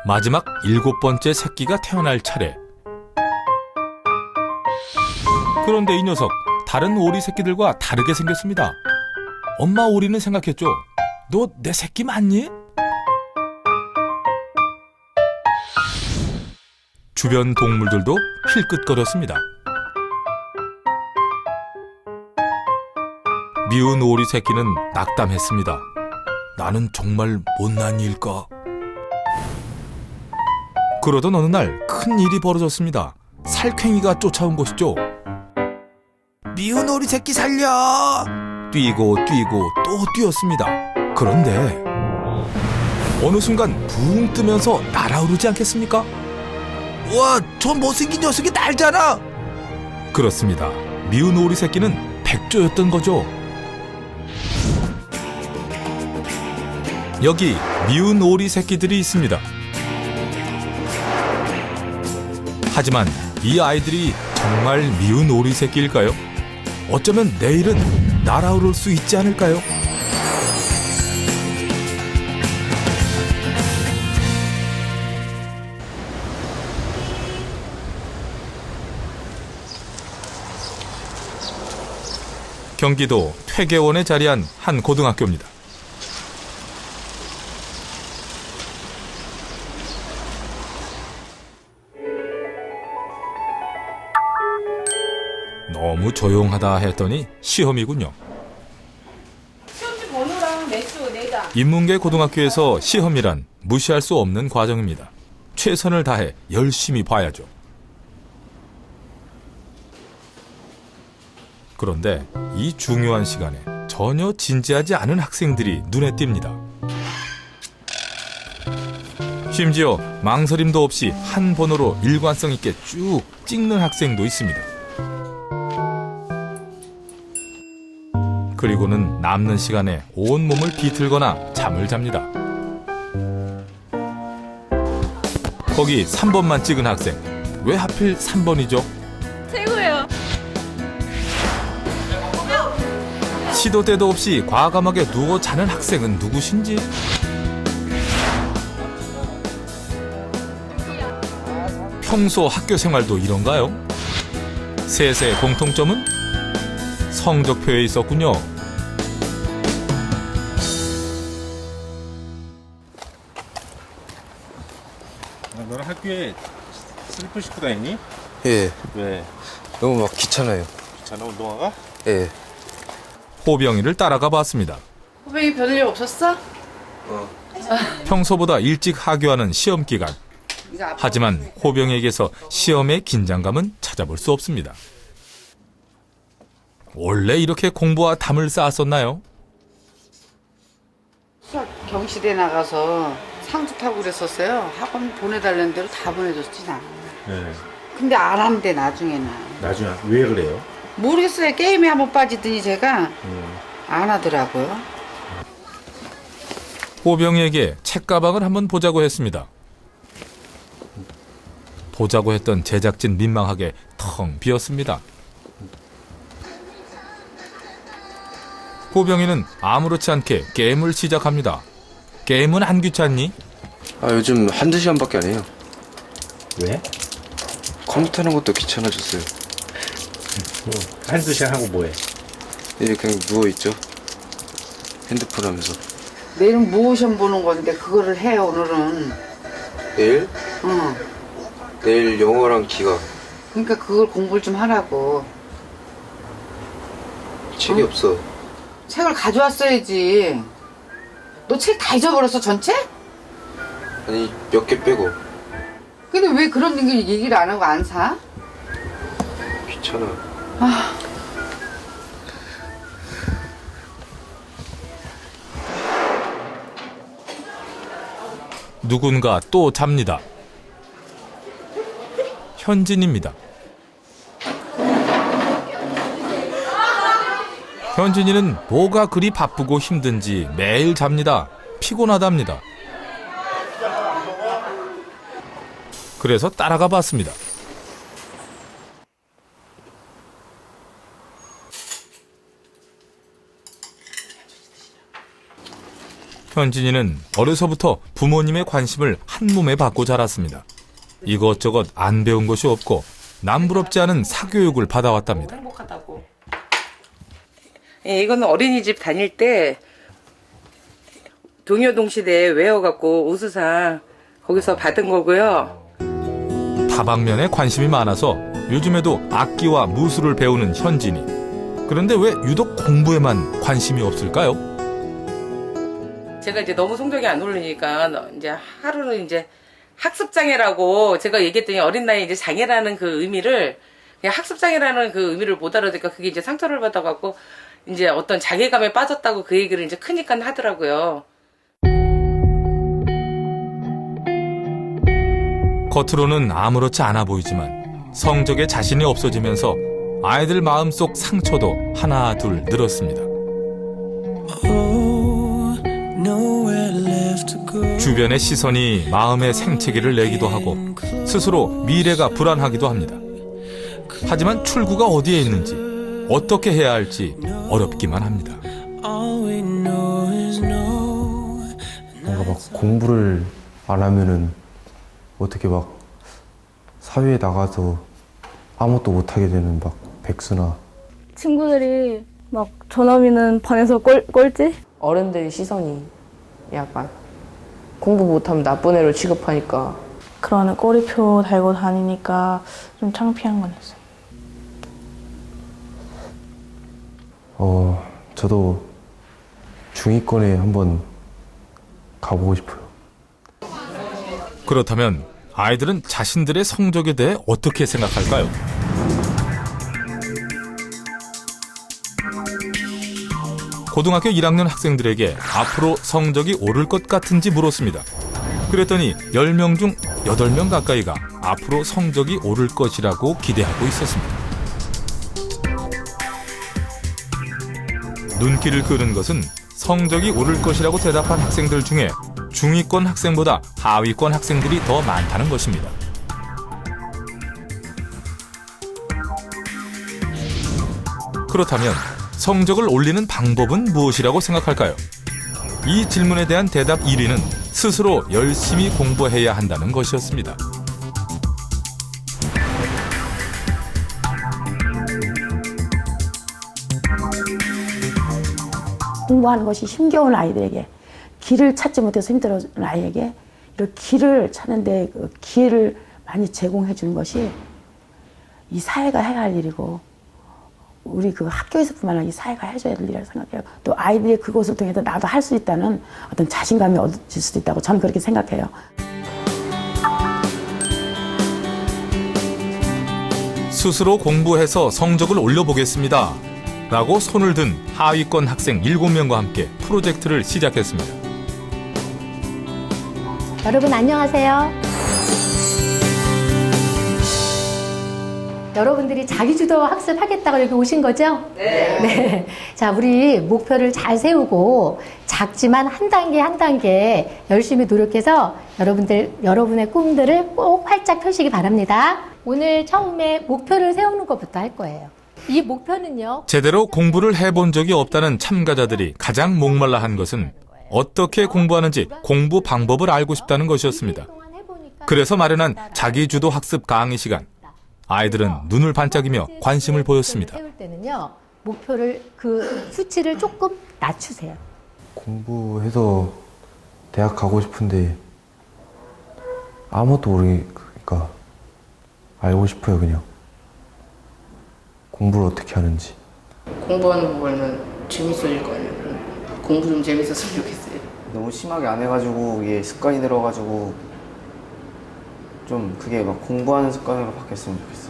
마지막 7번째 새끼가 태어날 차례. 그런데 이 녀석 다른 오리 새끼들과 다르게 생겼습니다. 엄마 오리는 생각했죠. 너 내 새끼 맞니? 주변 동물들도 힐끗거렸습니다. 미운 오리 새끼는 낙담했습니다. 나는 정말 못난 일까? 그러던 어느 날 큰 일이 벌어졌습니다. 살쾡이가 쫓아온 것이죠. 미운 오리 새끼 살려! 뛰고 뛰고 또 뛰었습니다. 그런데 어느 순간 붕 뜨면서 날아오르지 않겠습니까? 와, 저 못생긴 녀석이 날잖아! 그렇습니다. 미운 오리 새끼는 백조였던 거죠. 여기 미운 오리 새끼들이 있습니다. 하지만 이 아이들이 정말 미운 오리 새끼일까요? 어쩌면 내일은 날아오를 수 있지 않을까요? 경기도 퇴계원에 자리한 한 고등학교입니다. 너무 조용하다 했더니 시험이군요. 시험지 번호랑 매수 내자. 인문계 고등학교에서 시험이란 무시할 수 없는 과정입니다. 최선을 다해 열심히 봐야죠. 그런데 이 중요한 시간에 전혀 진지하지 않은 학생들이 눈에 띕니다. 심지어 망설임도 없이 한 번호로 일관성 있게 쭉 찍는 학생도 있습니다. 그리고는 남는 시간에 온몸을 비틀거나 잠을 잡니다. 거기 3번만 찍은 학생. 왜 하필 3번이죠? 최고예요. 시도 때도 없이 과감하게 누워 자는 학생은 누구신지? 평소 학교 생활도 이런가요? 셋의 공통점은 성적표에 있었군요. 너는 학교에 슬리퍼 신고 다니니? 예, 왜? 너무 막 귀찮아요. 귀찮아 운동화가? 예. 호병이를 따라가 봤습니다. 후배이 별일 없었어? 평소보다 일찍 하교하는 시험 기간. 하지만 호병에게서 시험의 긴장감은 찾아볼 수 없습니다. 원래 이렇게 공부와 담을 쌓았었나요? 경시대 나가서 상주 타고 그랬었어요. 학원 보내달라는 대로 다 보내줬지 나. 네. 근데 안 한대 나중에는. 나중에 왜 그래요? 모르겠어요. 게임에 한번 빠지더니 제가 안 하더라고요. 호병에게 책가방을 한번 보자고 했습니다. 보자고 했던 제작진 민망하게 텅 비었습니다. 호병이는 아무렇지 않게 게임을 시작합니다. 게임은 안 귀찮니? 아, 요즘 한두 시간밖에 안 해요. 왜? 컴퓨터 하는 것도 귀찮아졌어요. 한두 시간 하고 뭐해? 예, 그냥 누워있죠. 핸드폰 하면서. 내일은 모션 보는 건데 그거를 해 오늘은. 내일? 응. 내일 영어랑 기가. 그러니까 그걸 공부를 좀 하라고. 책이 없어. 책을 가져왔어야지. 너 책 다 잊어버렸어 전체? 아니, 몇 개 빼고. 근데 왜 그런 얘기를 안 하고 안 사? 귀찮아. 누군가 또 잡니다. 현진입니다. 현진이는 뭐가 그리 바쁘고 힘든지 매일 잡니다. 피곤하답니다. 그래서 따라가 봤습니다. 현진이는 어려서부터 부모님의 관심을 한몸에 받고 자랐습니다. 이것저것 안 배운 것이 없고 남부럽지 않은 사교육을 받아왔답니다. 행복하다고. 예, 이거는 어린이집 다닐 때 동요동시대에 외워갖고 우수상 거기서 받은 거고요. 다방면에 관심이 많아서 요즘에도 악기와 무술을 배우는 현진이. 그런데 왜 유독 공부에만 관심이 없을까요? 제가 이제 너무 성적이 안 오르니까 이제 하루는 이제 학습장애라고 제가 얘기했더니 어린 나이에 이제 장애라는 그 의미를 그냥 학습장애라는 그 의미를 못 알아듣니까 그게 이제 상처를 받아갖고 이제 어떤 자괴감에 빠졌다고 그 얘기를 이제 크니까 하더라고요. 겉으로는 아무렇지 않아 보이지만 성적에 자신이 없어지면서 아이들 마음속 상처도 하나 둘 늘었습니다. 주변의 시선이 마음의 생채기를 내기도 하고 스스로 미래가 불안하기도 합니다. 하지만 출구가 어디에 있는지 어떻게 해야 할지 어렵기만 합니다. 뭔가 막 공부를 안 하면은 어떻게 막 사회에 나가서 아무것도 못하게 되는 막 백수나 친구들이 막 전화미는 반에서 꼴찌? 어른들의 시선이 약간 공부 못하면 나쁜 애로 취급하니까 그런 꼬리표 달고 다니니까 좀 창피한 건 있어요. 저도 중위권에 한번 가보고 싶어요. 그렇다면 아이들은 자신들의 성적에 대해 어떻게 생각할까요? 고등학교 1학년 학생들에게 앞으로 성적이 오를 것 같은지 물었습니다. 그랬더니 10명 중 8명 가까이가 앞으로 성적이 오를 것이라고 기대하고 있었습니다. 눈길을 끄는 것은 성적이 오를 것이라고 대답한 학생들 중에 중위권 학생보다 하위권 학생들이 더 많다는 것입니다. 그렇다면 성적을 올리는 방법은 무엇이라고 생각할까요? 이 질문에 대한 대답 1위는 스스로 열심히 공부해야 한다는 것이었습니다. 공부하는 것이 힘겨운 아이들에게, 길을 찾지 못해서 힘들어하는 아이에게 이런 길을 찾는데 그 기회를 많이 제공해 주는 것이 이 사회가 해야 할 일이고, 우리 그 학교에서뿐만 아니라 이 사회가 해줘야 될 일이라고 생각해요. 또 아이들이 그것을 통해서 나도 할 수 있다는 어떤 자신감이 얻어질 수도 있다고 저는 그렇게 생각해요. 스스로 공부해서 성적을 올려보겠습니다. 라고 손을 든 하위권 학생 7명과 함께 프로젝트를 시작했습니다. 여러분 안녕하세요. 여러분들이 자기주도 학습하겠다고 여기 오신 거죠? 네. 자, 우리 목표를 잘 세우고 작지만 한 단계 한 단계 열심히 노력해서 여러분의 꿈들을 꼭 활짝 펴시기 바랍니다. 오늘 처음에 목표를 세우는 것부터 할 거예요. 이 목표는요. 제대로 공부를 해본 적이 없다는 참가자들이 가장 목말라 한 것은 어떻게 공부하는지 공부 방법을 알고 싶다는 것이었습니다. 그래서 마련한 자기주도 학습 강의 시간. 아이들은 눈을 반짝이며 관심을 보였습니다. 세울 때는요. 목표를 그 수치를 조금 낮추세요. 공부해서 대학 가고 싶은데 아무것도 모르니까 알고 싶어요. 그냥 공부를 어떻게 하는지. 공부하는 거 보면 재밌어질 거 아니에요. 공부 좀 재밌었으면 좋겠어요. 너무 심하게 안 해가지고 이게 습관이 들어가지고 좀 그게 막 공부하는 습관으로 바뀌었으면 좋겠어요.